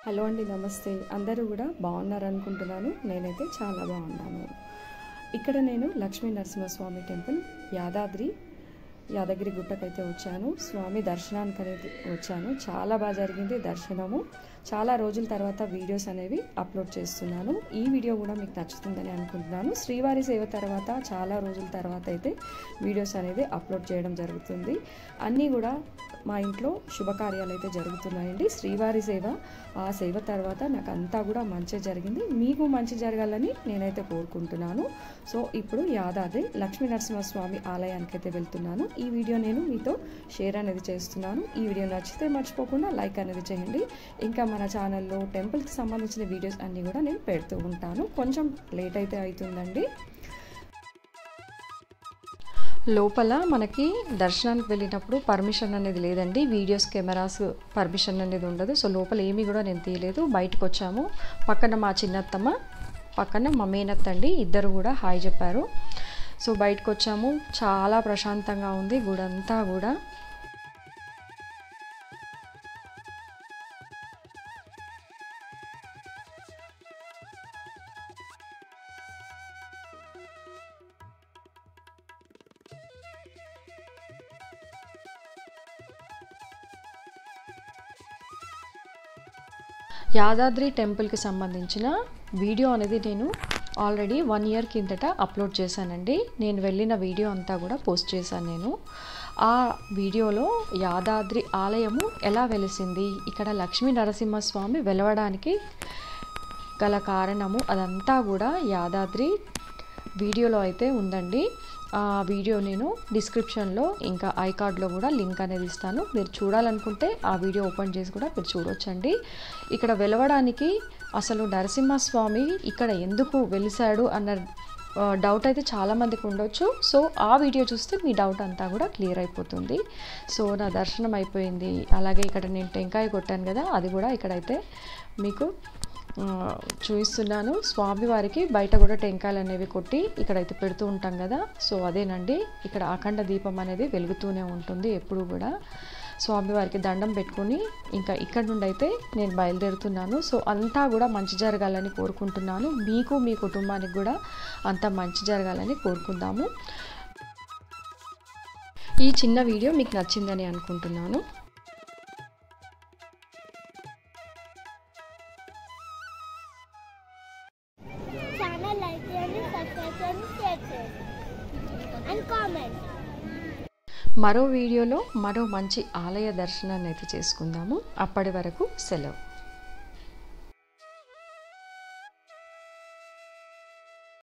Hello అండి, నమస్తే. అందరూ కూడా బాగున్నారనుకుంటున్నాను. నేనైతే చాలా బాగున్నాను. ఇక్కడ నేను లక్ష్మీ నరసింహస్వామి టెంపుల్ యాదగిరి గుట్టకైతే వచ్చాను. స్వామి దర్శనానికి అనేది వచ్చాను. చాలా బాగా జరిగింది దర్శనము. చాలా రోజుల తర్వాత వీడియోస్ అనేవి అప్లోడ్ చేస్తున్నాను. ఈ వీడియో కూడా మీకు నచ్చుతుందని అనుకుంటున్నాను. శ్రీవారి సేవ తర్వాత చాలా రోజుల తర్వాత అయితే వీడియోస్ అనేది అప్లోడ్ చేయడం జరుగుతుంది. అన్నీ కూడా మా ఇంట్లో శుభకార్యాలు అయితే జరుగుతున్నాయండి. శ్రీవారి సేవ, ఆ సేవ తర్వాత నాకు అంతా కూడా మంచి జరిగింది. మీకు మంచి జరగాలని నేనైతే కోరుకుంటున్నాను. సో ఇప్పుడు యాదాద్రి లక్ష్మీ నరసింహస్వామి ఆలయానికి అయితే వెళ్తున్నాను. ఈ వీడియో నేను మీతో షేర్ అనేది చేస్తున్నాను. ఈ వీడియో నచ్చితే మర్చిపోకుండా లైక్ అనేది చేయండి. ఇంకా మన ఛానల్లో టెంపుల్కి సంబంధించిన వీడియోస్ అన్నీ కూడా నేను పెడుతూ ఉంటాను. కొంచెం లేట్ అయితే అవుతుందండి. లోపల మనకి దర్శనానికి వెళ్ళినప్పుడు పర్మిషన్ అనేది లేదండి. వీడియోస్ కెమెరాస్ పర్మిషన్ అనేది ఉండదు. సో లోపల ఏమీ కూడా నేను తీయలేదు. బయటకు వచ్చాము. పక్కన మా చిన్నత్తమ్మ, పక్కన మా మేనత్త అండి, ఇద్దరు కూడా హాయ్ చెప్పారు. సో బయటకు వచ్చాము. చాలా ప్రశాంతంగా ఉంది గుడంతా కూడా. యాదాద్రి టెంపుల్కి సంబంధించిన వీడియో అనేది నేను ఆల్రెడీ 1 year కిందట అప్లోడ్ చేశానండి. నేను వెళ్ళిన వీడియో అంతా కూడా పోస్ట్ చేశాను నేను. ఆ వీడియోలో యాదాద్రి ఆలయము ఎలా వెలిసింది, ఇక్కడ లక్ష్మీ నరసింహస్వామి వెలవడానికి గల కారణము, అదంతా కూడా యాదాద్రి వీడియోలో అయితే ఉందండి. ఆ వీడియో నేను డిస్క్రిప్షన్లో ఇంకా ఐకార్డ్లో కూడా లింక్ అనేది ఇస్తాను. మీరు చూడాలనుకుంటే ఆ వీడియో ఓపెన్ చేసి కూడా మీరు చూడొచ్చండి. ఇక్కడ వెలవడానికి అసలు నరసింహస్వామి ఇక్కడ ఎందుకు వెలిసాడు అన్న డౌట్ అయితే చాలామందికి ఉండొచ్చు. సో ఆ వీడియో చూస్తే మీ డౌట్ అంతా కూడా క్లియర్ అయిపోతుంది. సో నా దర్శనం అయిపోయింది. అలాగే ఇక్కడ నేను టెంకాయ కొట్టాను కదా, అది కూడా ఇక్కడైతే మీకు చూపిస్తున్నాను. స్వామివారికి బయట కూడా టెంకాయలు అనేవి కొట్టి ఇక్కడైతే పెడుతూ ఉంటాం కదా. సో అదేనండి, ఇక్కడ అఖండ దీపం అనేది వెలుగుతూనే ఉంటుంది ఎప్పుడు కూడా. స్వామివారికి దండం పెట్టుకొని ఇంకా ఇక్కడ నుండి అయితే నేను బయలుదేరుతున్నాను. సో అంతా కూడా మంచి జరగాలని కోరుకుంటున్నాను. మీకు మీ కుటుంబానికి కూడా అంతా మంచి జరగాలని కోరుకుందాము. ఈ చిన్న వీడియో మీకు నచ్చిందని అనుకుంటున్నాను. మరో వీడియోలో మరో మంచి ఆలయ దర్శనాన్ని అయితే చేసుకుందాము. అప్పటి వరకు సెలవు.